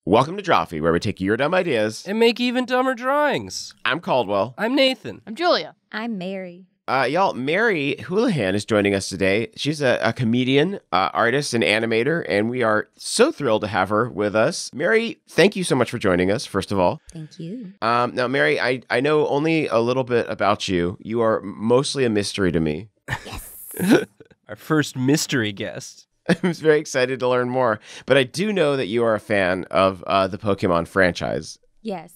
Welcome to Drawfee, where we take your dumb ideas and make even dumber drawings. I'm Caldwell. I'm Nathan. I'm Julia. I'm Mary. Y'all, Mary Houlihan is joining us today. She's a comedian, artist, and animator, and we are so thrilled to have her with us. Mary, thank you so much for joining us, first of all. Thank you. Now, Mary, I know only a little bit about you. You are mostly a mystery to me. Yes. Our first mystery guest. I was very excited to learn more, but I do know that you are a fan of the Pokémon franchise. Yes.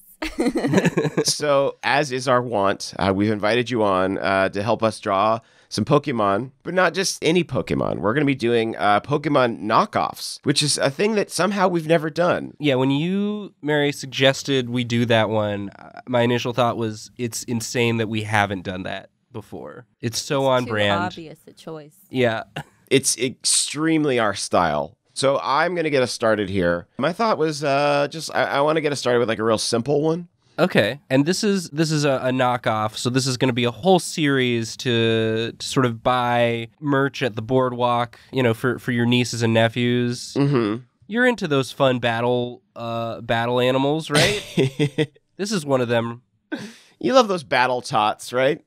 So, as is our wont, we've invited you on to help us draw some Pokemon, but not just any Pokemon. We're going to be doing Pokemon knockoffs, which is a thing that somehow we've never done. Yeah, when you, Mary, suggested we do that one, my initial thought was it's insane that we haven't done that before. It's so on brand. Obvious a choice. Yeah. It's extremely our style. So I'm going to get us started here. My thought was I want to get us started with like a real simple one. Okay, and this is a knockoff, so this is going to be a whole series to sort of buy merch at the boardwalk, you know, for your nieces and nephews. Mm-hmm. You're into those fun battle animals, right? This is one of them. You love those battle tots, right?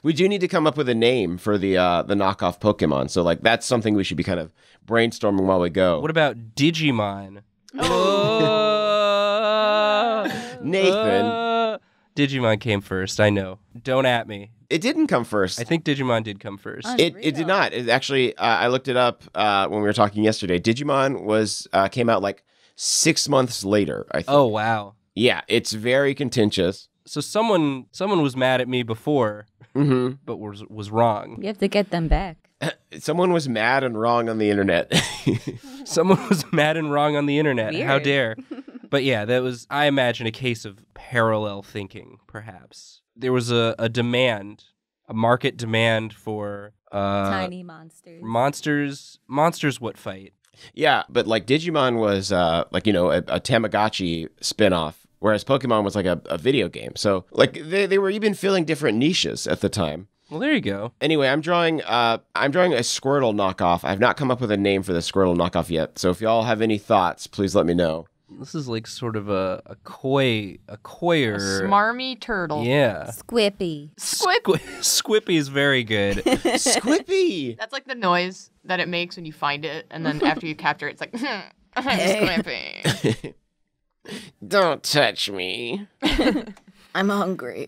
We do need to come up with a name for the knockoff Pokemon. So like that's something we should be kind of brainstorming while we go. What about Digimon? Nathan. Digimon came first, I know. Don't at me. It didn't come first. I think Digimon did come first. It did not. It actually, I looked it up when we were talking yesterday. Digimon came out like 6 months later, I think. Oh, wow. Yeah, it's very contentious. So someone was mad at me before, but was wrong. You have to get them back. Someone was mad and wrong on the internet. Someone was mad and wrong on the internet. Weird. How dare. But yeah, that was, I imagine, a case of parallel thinking, perhaps. There was a demand, a market demand for... Tiny monsters. Monsters what fight? Yeah, but like Digimon was a Tamagotchi spinoff, whereas Pokemon was like a video game. So like they were even filling different niches at the time. Well, there you go. Anyway, I'm drawing a Squirtle knockoff. I've not come up with a name for the Squirtle knockoff yet. So if y'all have any thoughts, please let me know. This is like sort of a coyer. A smarmy turtle. Yeah. Squippy. Squippy is very good. Squippy! That's like the noise that it makes when you find it, and then after you capture it, it's like, Squippy. Don't touch me. I'm hungry.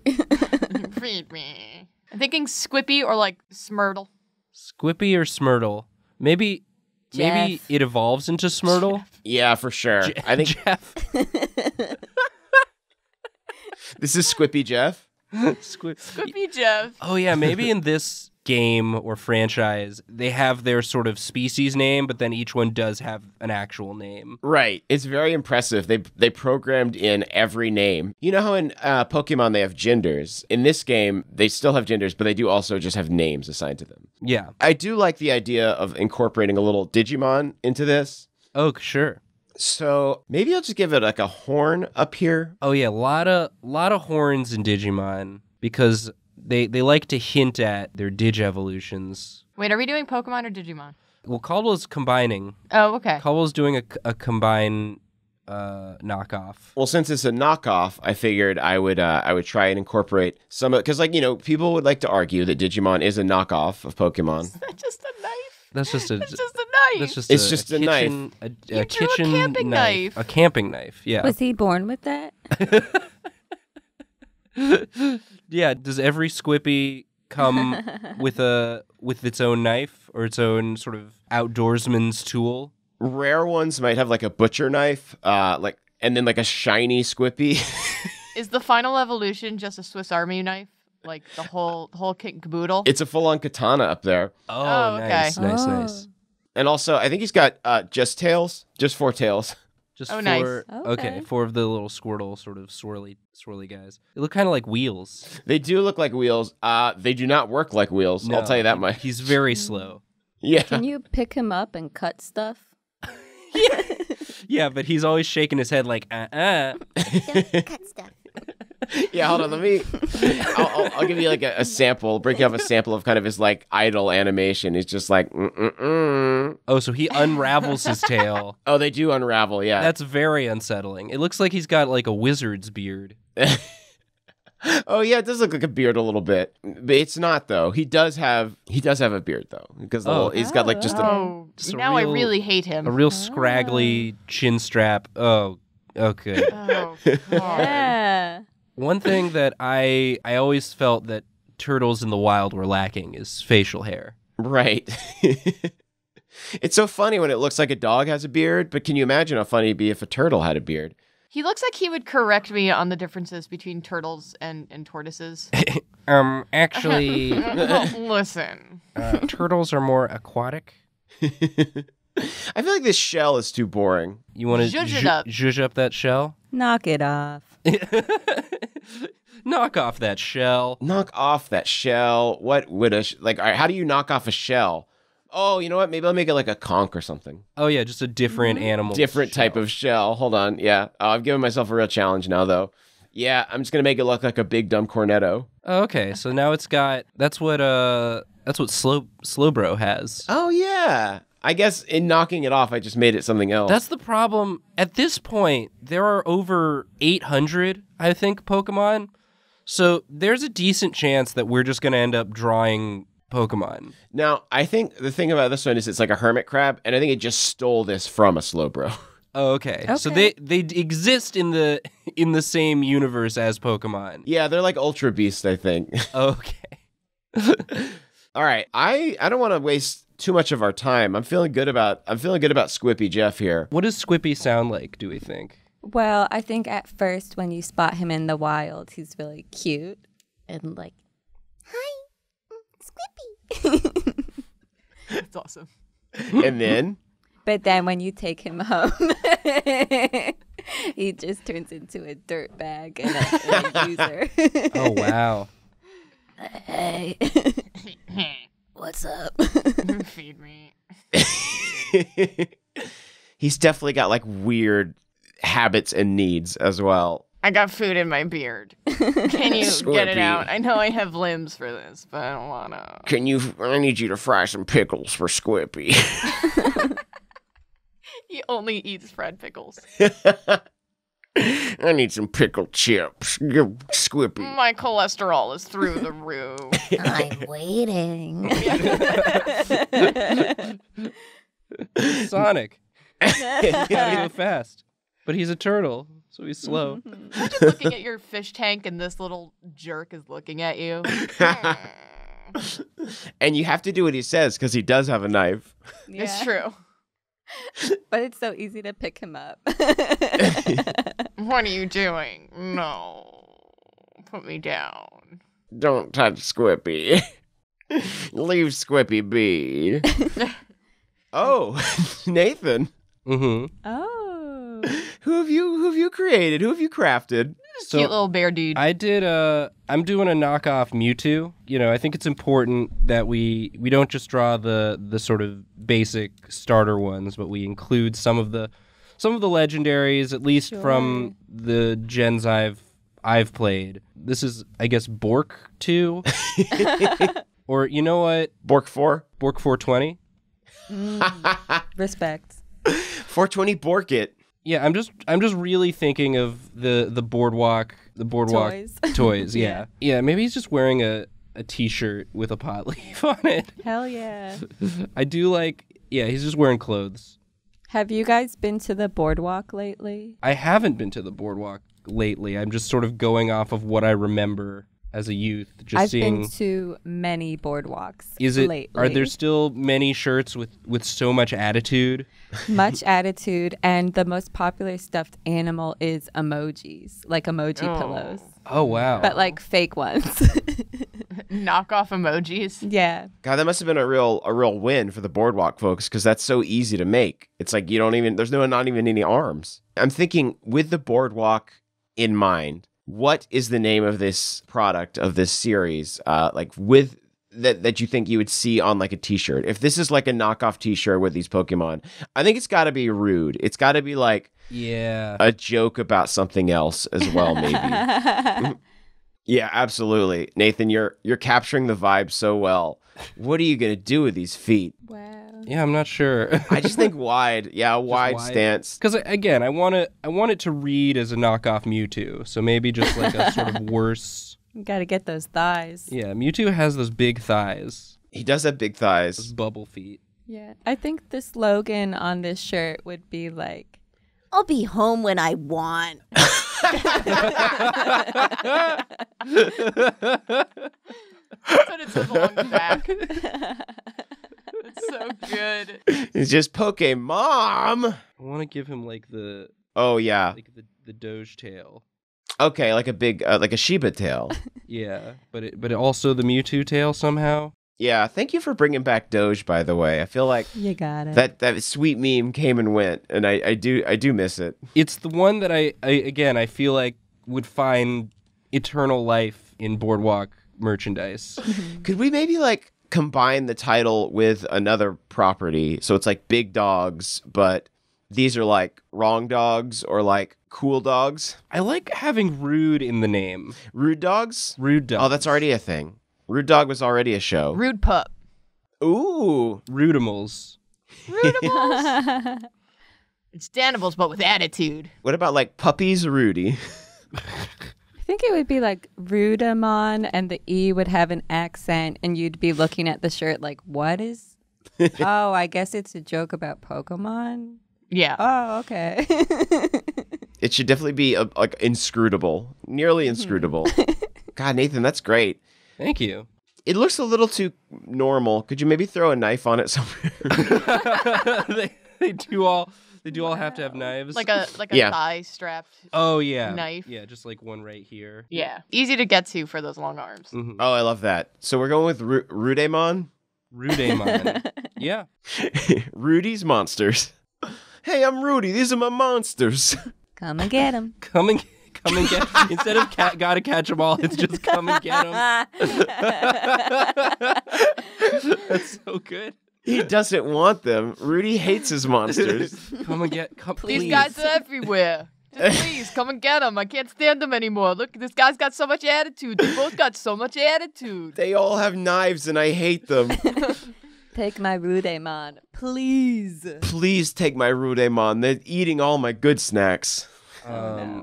Feed me. I'm thinking Squippy or like Smurtle. Squippy or Smurtle. Maybe it evolves into Smurtle. Yeah, for sure. I think Jeff. This is Squippy Jeff. Squippy Jeff. Oh yeah, maybe in this game or franchise, they have their sort of species name, but then each one does have an actual name. Right. It's very impressive. They programmed in every name. You know how in Pokemon they have genders? In this game, they still have genders, but they do also just have names assigned to them. Yeah. I do like the idea of incorporating a little Digimon into this. Oh, sure. So maybe I'll just give it like a horn up here. Oh yeah, a lot of horns in Digimon because they like to hint at their Digivolutions. Wait, are we doing Pokemon or Digimon? Well, Caldwell's combining. Oh, okay. Caldwell's doing a combine knockoff. Well, since it's a knockoff, I figured I would try and incorporate some of, because like, you know, people would like to argue that Digimon is a knockoff of Pokemon. Is that just a knife? That's just a It's just a knife. It's just a knife. A kitchen camping knife. A camping knife. Yeah. Was he born with that? Yeah. Does every Squippy come with its own knife or its own sort of outdoorsman's tool? Rare ones might have like a butcher knife, and then like a shiny Squippy. Is the final evolution just a Swiss Army knife? Like the whole kit and caboodle? It's a full-on katana up there. Oh, okay. Nice. And also, I think he's got just 4 tails. Just nice. Okay. 4 of the little Squirtle sort of swirly guys. They look kind of like wheels. They do look like wheels. They do not work like wheels. No, I'll tell you that much. He's very slow. Yeah. Can you pick him up and cut stuff? Yeah, but he's always shaking his head like, Don't cut stuff. Yeah, hold on. Let me. I'll give you like a sample. Break you off a sample of kind of his like idle animation. He's just like. Oh, so he unravels his tail. Oh, they do unravel. Yeah. That's very unsettling. It looks like he's got like a wizard's beard. Oh yeah, it does look like a beard a little bit, but it's not though. He does have a beard though, because he's got like just a. Oh, Just a now I real- really hate him. A real scraggly chin strap. Oh, good. Oh, God. Yeah. One thing that I always felt that turtles in the wild were lacking is facial hair. Right. It's so funny when it looks like a dog has a beard, but can you imagine how funny it'd be if a turtle had a beard? He looks like he would correct me on the differences between turtles and tortoises. Actually, Listen. turtles are more aquatic. I feel like this shell is too boring. You want to Zhuzh it up. zhuzh up that shell? Knock it off. Knock off that shell. Knock off that shell. What would all right, how do you knock off a shell? Oh, you know what? Maybe I'll make it like a conch or something. Oh yeah, just a different animal. Different type of shell. Hold on. Yeah. I've given myself a real challenge now, though. Yeah, I'm just going to make it look like a big dumb cornetto. Oh, okay, so now it's got. That's what Slowbro has. Oh, yeah. I guess in knocking it off, I just made it something else. That's the problem. At this point, there are over 800, I think, Pokemon. So there's a decent chance that we're just going to end up drawing Pokemon. Now, I think the thing about this one is it's like a hermit crab, and I think it just stole this from a Slowbro. Oh, okay. So Okay. they exist in the same universe as Pokemon. Yeah, they're like Ultra Beasts, I think. Okay. All right, I don't want to waste too much of our time. I'm feeling good about Squippy Jeff here. What does Squippy sound like, do we think? Well, I think at first when you spot him in the wild, he's really cute and like, hi, Squippy. That's awesome. And then But then when you take him home, he just turns into a dirt bag and a user. Oh, wow. Hey, what's up? Feed me. he's definitely got like weird habits and needs as well. I got food in my beard. Can you get it Squippy. out? I know I have limbs for this, but I don't wanna. I need you to fry some pickles for Squippy. He only eats fried pickles. I need some pickled chips. Give Squippy. My cholesterol is through the roof. I'm waiting. Sonic. He's gotta go fast. But he's a turtle, so he's slow. Imagine looking at your fish tank and this little jerk is looking at you. And you have to do what he says because he does have a knife. It's true. But it's so easy to pick him up. What are you doing? No. Put me down. Don't touch Squippy. Leave Squippy be. Oh, Nathan. Mm-hmm. Oh. Who have you created? Who have you crafted? So Cute little bear dude. I'm doing a knockoff Mewtwo. You know, I think it's important that we don't just draw the sort of basic starter ones, but we include some of the legendaries, at least from the gens I've played. This is, I guess, Bork 2. Or you know what? Bork 4? Bork 420. Respect. 420 Bork it. Yeah, I'm just really thinking of the boardwalk Toys. toys. Yeah. Yeah, maybe he's just wearing a t-shirt with a pot leaf on it. Hell yeah. I do like, yeah, he's just wearing clothes. Have you guys been to the boardwalk lately? I haven't been to the boardwalk lately. I'm just sort of going off of what I remember as a youth. Just I've seeing. been to many boardwalks Is it? lately. Are there still many shirts with so much attitude? Much attitude, and the most popular stuffed animal is emojis, like emoji pillows, Oh wow! but like fake ones. Knockoff emojis. Yeah. God, that must have been a real win for the boardwalk folks because that's so easy to make. It's like there's not even any arms. I'm thinking with the boardwalk in mind, what is the name of this product of this series? Like with that you think you would see on like a t-shirt? If this is like a knockoff t-shirt with these Pokemon, I think it's got to be rude. It's got to be like a joke about something else as well, maybe. Yeah, absolutely. Nathan, you're capturing the vibe so well. What are you going to do with these feet? Wow. Yeah, I'm not sure. I just think wide. Yeah, wide stance. Because again, I want it to read as a knockoff Mewtwo. So maybe just like a sort of worse. You gotta get those thighs. Yeah, Mewtwo has those big thighs. He does have big thighs. Those bubble feet. Yeah. I think the slogan on this shirt would be like, I'll be home when I want. But it says along the back. It's so good. It's just Pokemon. I want to give him like the Oh yeah. like the Doge tail. Okay, like a big like a Shiba tail. Yeah, but also the Mewtwo tail somehow. Yeah, thank you for bringing back Doge, by the way. I feel like you got it. that sweet meme came and went, and I do miss it. It's the one that I feel like would find eternal life in Boardwalk merchandise. Could we maybe like combine the title with another property? So it's like big dogs, but these are like wrong dogs or like cool dogs. I like having rude in the name. Rude dogs? Rude dogs. Oh, that's already a thing. Rude dog was already a show. Rude pup. Ooh. Rudimals. Rudimals. It's Danimals, but with attitude. What about like puppies Rudy? I think it would be like Rudamon, and the E would have an accent, and you'd be looking at the shirt like, what is? Oh, I guess it's a joke about Pokemon. Yeah. Oh, okay. It should definitely be like inscrutable, nearly inscrutable. God, Nathan, that's great. Thank you. It looks a little too normal. Could you maybe throw a knife on it somewhere? They do all have to have knives. Like a Yeah. thigh strapped. Oh yeah. Knife. Yeah, just like one right here. Yeah. Easy to get to for those long arms. Mm-hmm. Oh, I love that. So we're going with Rudemon? Rudemon. Yeah. Rudy's monsters. Hey, I'm Rudy. These are my monsters. Come and get him. Come and get. Instead of gotta catch 'em all, it's just come and get 'em. That's so good. He doesn't want them. Rudy hates his monsters. Come and get. Please. These guys are everywhere. Just please, come and get them. I can't stand them anymore. Look, this guy's got so much attitude. They both got so much attitude. They all have knives and I hate them. Take my Rudemon, please. Please take my Rudemon. They're eating all my good snacks.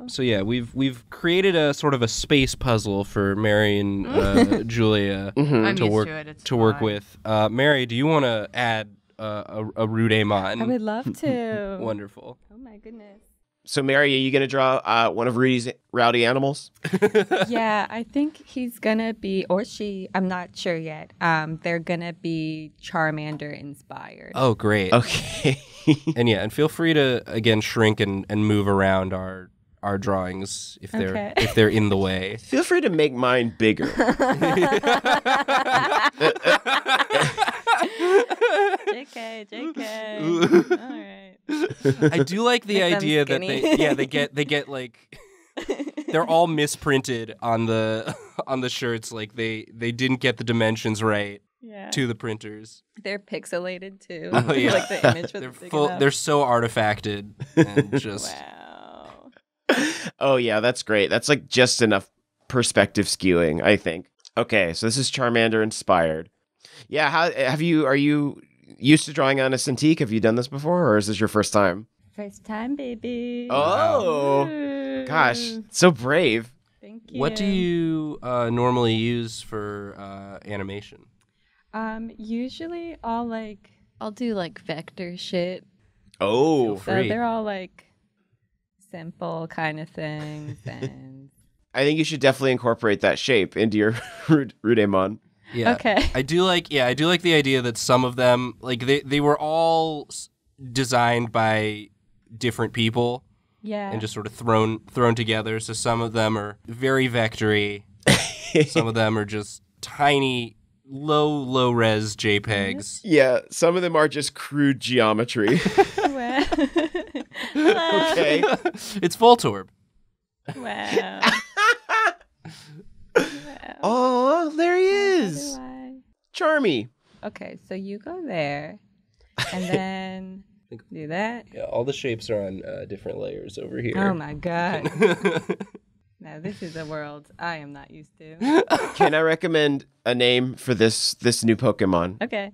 So yeah, we've created a sort of a space puzzle for Mary and Julia I'm to used work to it. It's to work fine. with. Mary, do you want to add a Rudemon? I would love to. Wonderful. Oh my goodness. So, Mary, are you going to draw one of Rudy's rowdy animals? Yeah, I think he's gonna be, or she, I'm not sure yet. They're gonna be Charmander inspired. Oh, great. Okay. And feel free to again shrink and move around our drawings if they're in the way. Feel free to make mine bigger. JK. All right. I do like the Make them idea that skinny. they get like they're all misprinted on the shirts, like they didn't get the dimensions right Yeah. to the printers. They're pixelated too. Oh, yeah. Like the image They're was big full. enough. They're so artifacted and just Wow. Oh, yeah, that's great. That's like just enough perspective skewing, I think. Okay, so this is Charmander inspired. Yeah, are you used to drawing on a Cintiq? Have you done this before, or is this your first time? First time, baby. Oh, Ooh. gosh, so brave. Thank you. What do you normally use for animation? Usually I'll do like vector shit. Oh, So Free. they're all like simple kind of things, and I think you should definitely incorporate that shape into your Rudemon. Yeah. okay. I do like the idea that some of them, like they were all designed by different people Yeah. and just sort of thrown together. So some of them are very vectory. Some of them are just tiny, low res JPEGs. Yeah, some of them are just crude geometry. Wow. Okay. It's Voltorb. Wow. Oh, there he How is. do I- Charmy. Okay, so you go there, and then do that. Yeah, all the shapes are on different layers over here. Oh my god. Now this is a world I am not used to. Can I recommend a name for this new Pokemon? Okay.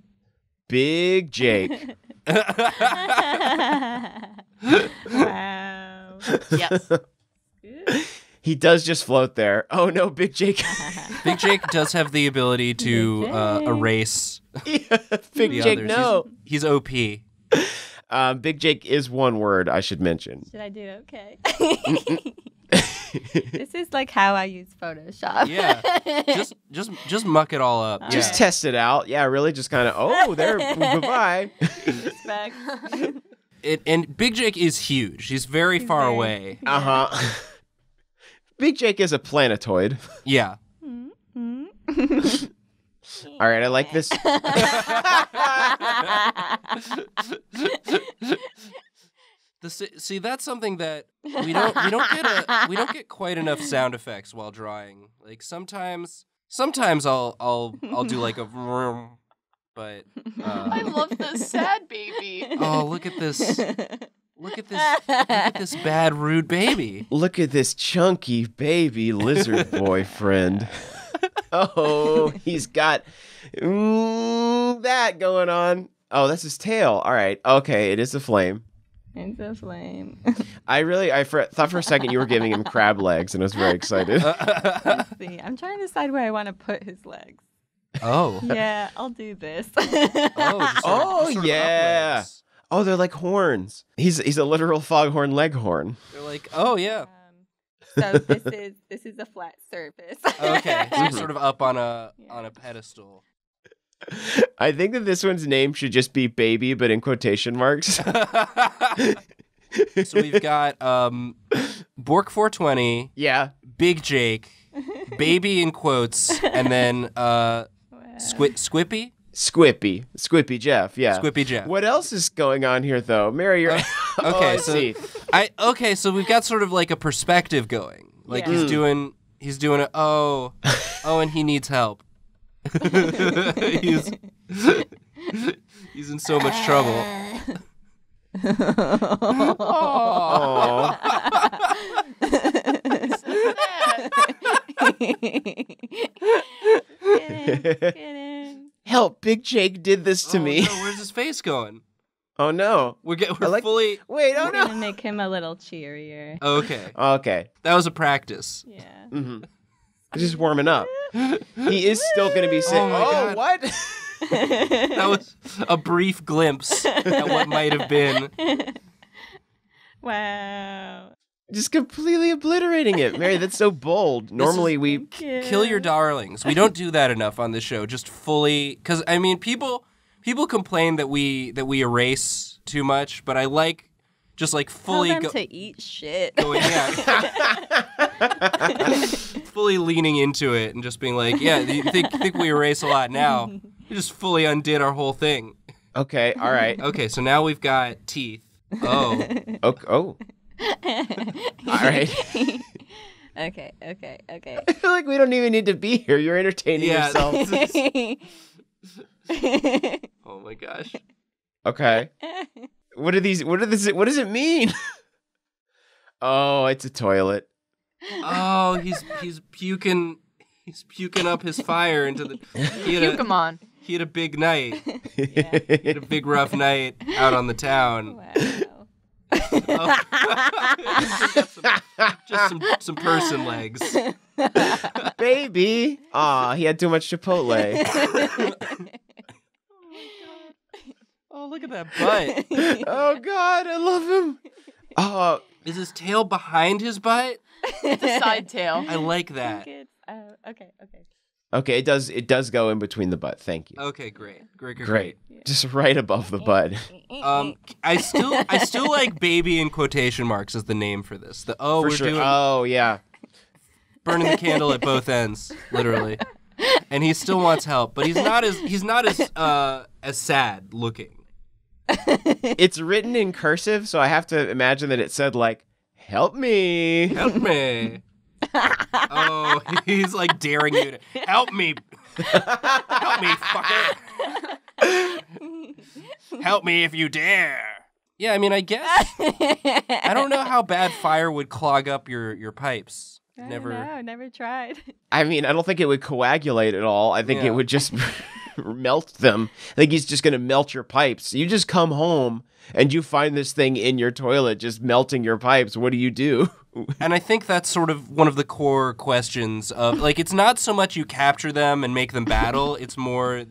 Big Jake. Wow. Yes. He does just float there. Oh no, Big Jake. Big Jake does have the ability to Big Jake. erase Big the Jake, others. no. He's OP. Big Jake is one word I should mention. Should I do it? Okay. This is like how I use Photoshop. Yeah. Just muck it all up. Just Yeah. test it out. Yeah, really just kind of, oh, there, goodbye. Respect. And Big Jake is huge. He's very far very- away. Uh-huh. Big Jake is a planetoid. Yeah. All right, I like this. See, that's something that we don't get quite enough sound effects while drawing. Like sometimes I'll do like a vroom, but I love this sad baby. oh, look at this bad rude baby. Look at this chunky baby lizard boyfriend. Oh, he's got that going on. Oh, that's his tail. All right. Okay, it is a flame. It's a flame. I thought for a second you were giving him crab legs, and I was very excited. Let's see. I'm trying to decide where I want to put his legs. Oh. Yeah, I'll do this. Oh, yeah. Uplets. Oh, they're like horns. He's a literal foghorn leghorn. They're like, oh yeah. So this is a flat surface. Okay, so he's sort of up on a pedestal. I think that this one's name should just be baby, but in quotation marks. So we've got Bork 420, Yeah. Big Jake, baby in quotes, and then Squippy Squippy Jeff. Yeah. Squippy Jeff. What else is going on here, though? Mary, you're Okay, oh, I so see. so we've got sort of like a perspective going. Like Yeah. he's doing a and he needs help. he's in so much trouble. Oh. Get in. Help! Big Jake did this to me. No, where's his face going? Oh no! We're like- fully Wait! Oh We're gonna no! make him a little cheerier. okay. Okay. That was a practice. Yeah. Mm-hmm. Just warming up. He is still gonna be sick. Oh my God. What? That was a brief glimpse at what might have been. Wow. Just completely obliterating it, Mary. That's so bold. Normally we. Kill your darlings. We don't do that enough on this show. Just fully, because I mean, people complain that we erase too much, but I like just like fully Tell them to eat shit. going, fully leaning into it and just being like, yeah, you think we erase a lot now? We just fully undid our whole thing. Okay. All right. Okay, so now we've got teeth. Oh, Okay. Oh. All right. Okay. I feel like we don't even need to be here. You're entertaining Yeah. yourself. oh my gosh. Okay. What are these? What does it mean? Oh, it's a toilet. Oh, he's puking. He's puking up his fire into the. He had a big night. He had a big rough night out on the town. Wow. Just some person legs. Baby. Aw, he had too much Chipotle. Oh, look at that butt. Oh God, I love him. Oh, Is his tail behind his butt? It's a side tail. I like that. Okay. okay. It does go in between the butt. Thank you. Okay, great. Great. Just right above the butt. I still like baby in quotation marks as the name for this. For We're sure. doing Oh yeah. burning the candle at both ends, literally. And he still wants help, but he's not as sad looking. It's written in cursive, so I have to imagine that it said like, "Help me." Help me. Oh, he's like daring you to help me. Help me, fucker. Help me if you dare. Yeah, I mean, I guess. I don't know how bad fire would clog up your pipes. Never tried. I mean, I don't think it would coagulate at all. I think Yeah. it would just melt them. I think he's just going to melt your pipes. You just come home and you find this thing in your toilet just melting your pipes. What do you do? And I think that's sort of one of the core questions of, like, it's not so much you capture them and make them battle. It's more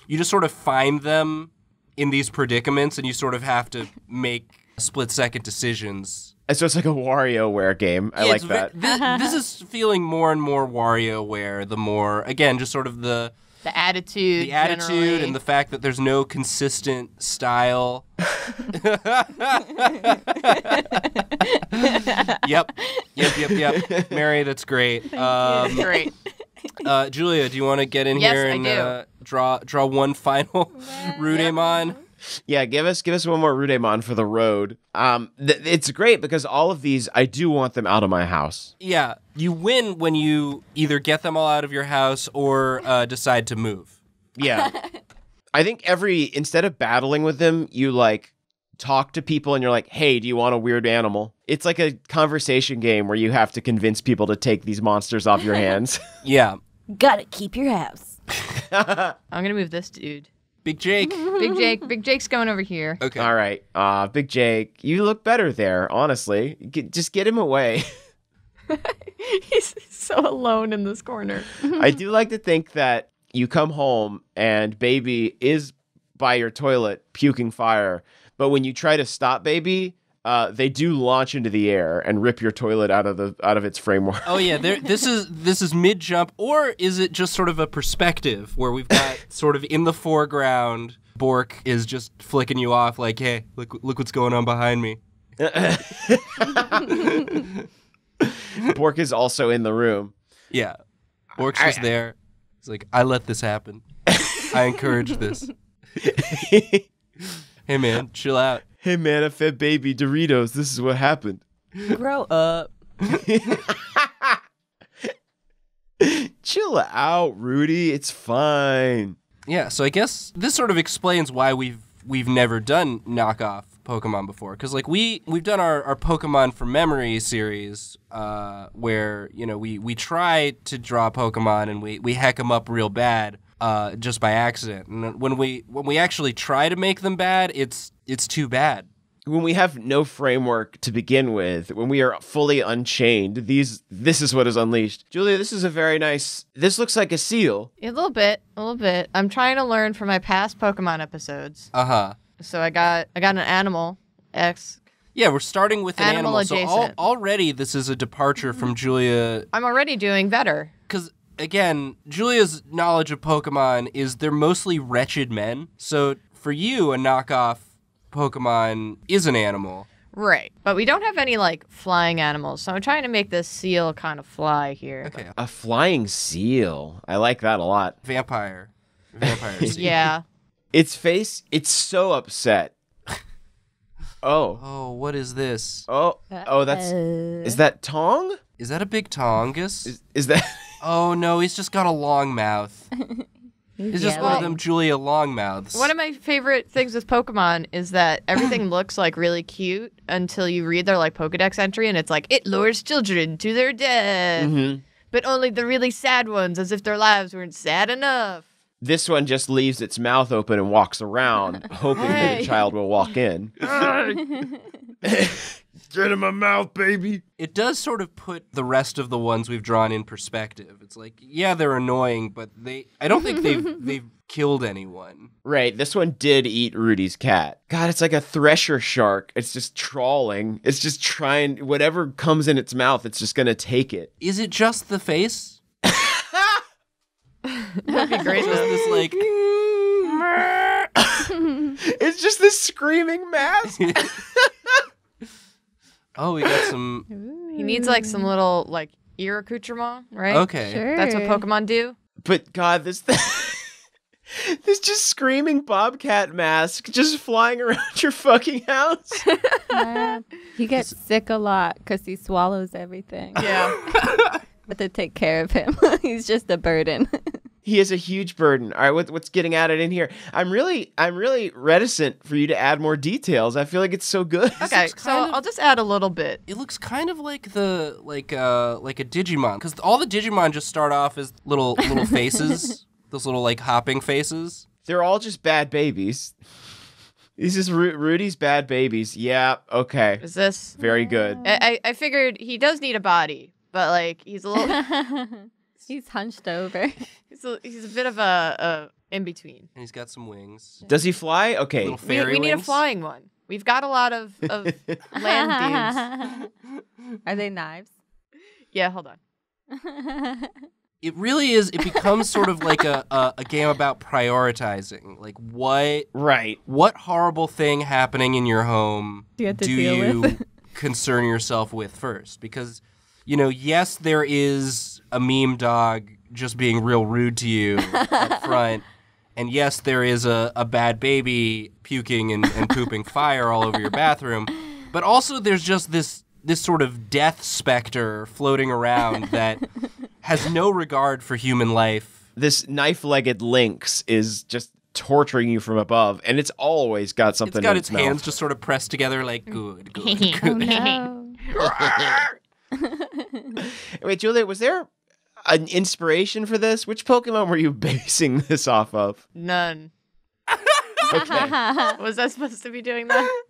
you just sort of find them in these predicaments and you sort of have to make split-second decisions. So it's like a WarioWare game. I like that. This is feeling more and more WarioWare, the more, again, just sort of the attitude. The attitude generally. and the fact that there's no consistent style. Yep. Mary, that's great. Great. Julia, do you want to get in Yes, here I and do. draw one final Rudemon? Yeah, give us one more Rudemon for the road. It's great because all of these, I do want them out of my house. Yeah, you win when you either get them all out of your house or decide to move. Yeah. I think instead of battling with them, you like talk to people and you're like, hey, do you want a weird animal? It's like a conversation game where you have to convince people to take these monsters off your hands. Yeah. Gotta keep your house. I'm gonna move this dude. Big Jake. Big Jake's going over here. Okay. All right. Big Jake, you look better there, honestly. Just get him away. He's so alone in this corner. I do like to think that you come home and baby is by your toilet puking fire, but when you try to stop baby, they do launch into the air and rip your toilet out of its framework. Oh yeah, this is mid jump, or is it just sort of a perspective where we've got sort of in the foreground, Bork is just flicking you off like, hey, look what's going on behind me. Bork is also in the room. Yeah, Bork's just there. He's like, I let this happen. I encourage this. Hey man, chill out. Hey man, I fed baby Doritos. This is what happened. Grow up. Chill out, Rudy. It's fine. Yeah, so I guess this sort of explains why we've never done knockoff Pokemon before, because like we've done our Pokemon from Memory series, where we try to draw Pokemon and we heck them up real bad, just by accident, and when we actually try to make them bad, it's too bad. When we have no framework to begin with, when we are fully unchained, this is what is unleashed. Julia, this is a very nice. This looks like a seal. A little bit. I'm trying to learn from my past Pokemon episodes. So I got an animal. Yeah, we're starting with an Animal animal. So adjacent. already this is a departure from Julia. I'm already doing better. Because, again, Julia's knowledge of Pokemon is they're mostly wretched men. So for you, a knockoff Pokemon is an animal. Right. But we don't have any, like, flying animals. So I'm trying to make this seal kind of fly here. Okay. A flying seal. I like that a lot. Vampire seal. Yeah. Its face, it's so upset. Oh. Oh, what is this? Oh, is that Tong? Is that a big Tongus? Is that... Oh, no, he's just got a long mouth. It's just one of them Julia long mouths. One of my favorite things with Pokemon is that everything looks like really cute until you read their like Pokedex entry and it's like, it lures children to their death. Mhm. But only the really sad ones, as if their lives weren't sad enough. This one just leaves its mouth open and walks around, hoping that a child will walk in. Get in my mouth, baby. It does sort of put the rest of the ones we've drawn in perspective. It's like, yeah, they're annoying, but I don't think they've killed anyone. Right, this one did eat Rudy's cat. God, it's like a thresher shark. It's just trawling. It's just trying, whatever comes in its mouth, it's just gonna take it. Is it just the face? That'd be great. Just this like It's just this screaming mask. Oh, we got some. He needs like some little like ear accoutrement, right? Okay. Sure. That's what Pokemon do. But God, this just screaming bobcat mask just flying around your fucking house. He gets sick a lot because he swallows everything. Yeah. But to take care of him, he's just a burden. He is a huge burden. All right, what's getting added in here? I'm really reticent for you to add more details. I feel like it's so good. Okay, looks so kind of- I'll just add a little bit. It looks kind of like a Digimon, because all the Digimon just start off as little faces, those little like hopping faces. They're all just bad babies. These is Rudy's bad babies. Yeah, okay. Is this? Very good. I figured he does need a body, but like he's a little. He's hunched over. He's a bit of a in between. And he's got some wings. Does he fly? Okay. Little fairy We need a wings. flying one. We've got a lot of land dudes. Are they knives? Yeah, hold on. It really is. It becomes sort of like a game about prioritizing. Like Right. what horrible thing happening in your home Do you have to do deal you with? concern yourself with first? Because, yes, there is a meme dog just being real rude to you up front. And yes, there is a bad baby puking and pooping fire all over your bathroom. But also there's just this sort of death specter floating around that has no regard for human life. This knife-legged lynx is just torturing you from above, and it's always got something It's got in its its hands mouth. just sort of pressed together like, good. Oh no. Wait, Julia, was there an inspiration for this? Which Pokemon were you basing this off of? None. Okay. Was I supposed to be doing that?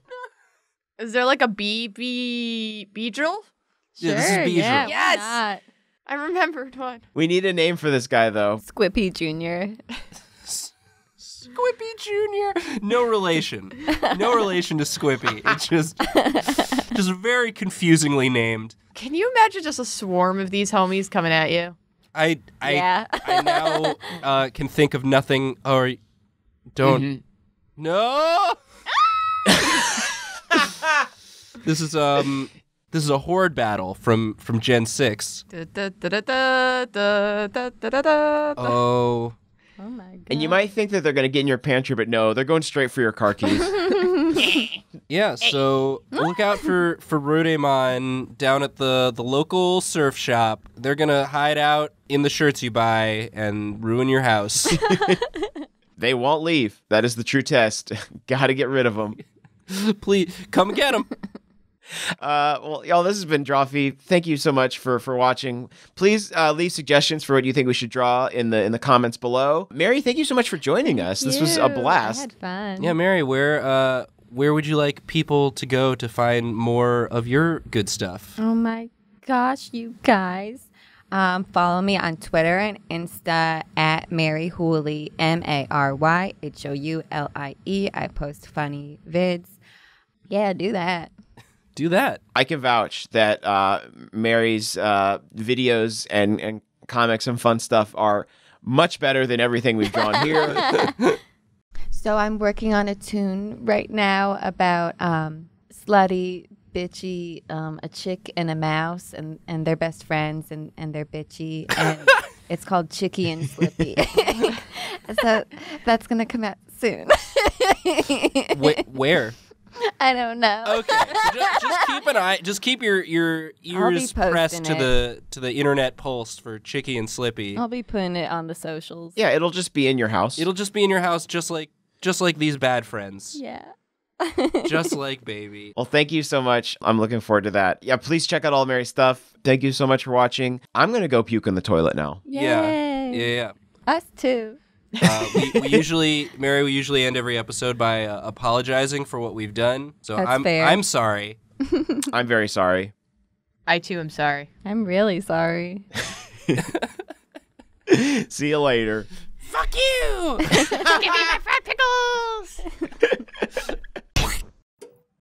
Is there like a Beedrill? Yeah, this is Sure, Beedrill. yeah, why Yes! not? I remembered one. We need a name for this guy, though. Squippy Jr. Squippy Jr. No relation. No relation to Squippy. It's just very confusingly named. Can you imagine just a swarm of these homies coming at you? I Yeah. now can think of nothing. Or don't. No. This is a horde battle from Gen 6. Oh. Oh my god. And you might think that they're going to get in your pantry, but no, they're going straight for your car keys. Yeah, so look out for Rodemon down at the local surf shop. They're going to hide out in the shirts you buy and ruin your house. They won't leave. That is the true test. Got to get rid of them. Please, come get them. Well, y'all, this has been Drawfee. Thank you so much for watching. Please leave suggestions for what you think we should draw in the comments below. Mary, thank you so much for joining us. This was a I blast. had fun. Yeah, Mary, where would you like people to go to find more of your good stuff? Oh my gosh, you guys. Follow me on Twitter and Insta at Mary Houlihan, MaryHoulie. I post funny vids. Yeah, do that. Do that. I can vouch that Mary's videos and comics and fun stuff are much better than everything we've drawn here. So I'm working on a tune right now about slutty, bitchy, a chick and a mouse, and they're best friends, and they're bitchy, and it's called Chicky and Slippy. So that's gonna come out soon. Where? I don't know. Okay, so just keep an eye. Just keep your I'll be ears pressed posting to the internet pulse for Chicky and Slippy. I'll be putting it on the socials. Yeah, it'll just be in your house. It'll just be in your house, just like these bad friends. Yeah. Just like baby. Well, thank you so much. I'm looking forward to that. Yeah, please check out all Mary's stuff. Thank you so much for watching. I'm going to go puke in the toilet now. Yeah. Yay. Yeah. Us too. We usually end every episode by apologizing for what we've done. So That's fair. I'm sorry. I'm very sorry. I too am sorry. I'm really sorry. See you later. Fuck you. Give me my fried pickles!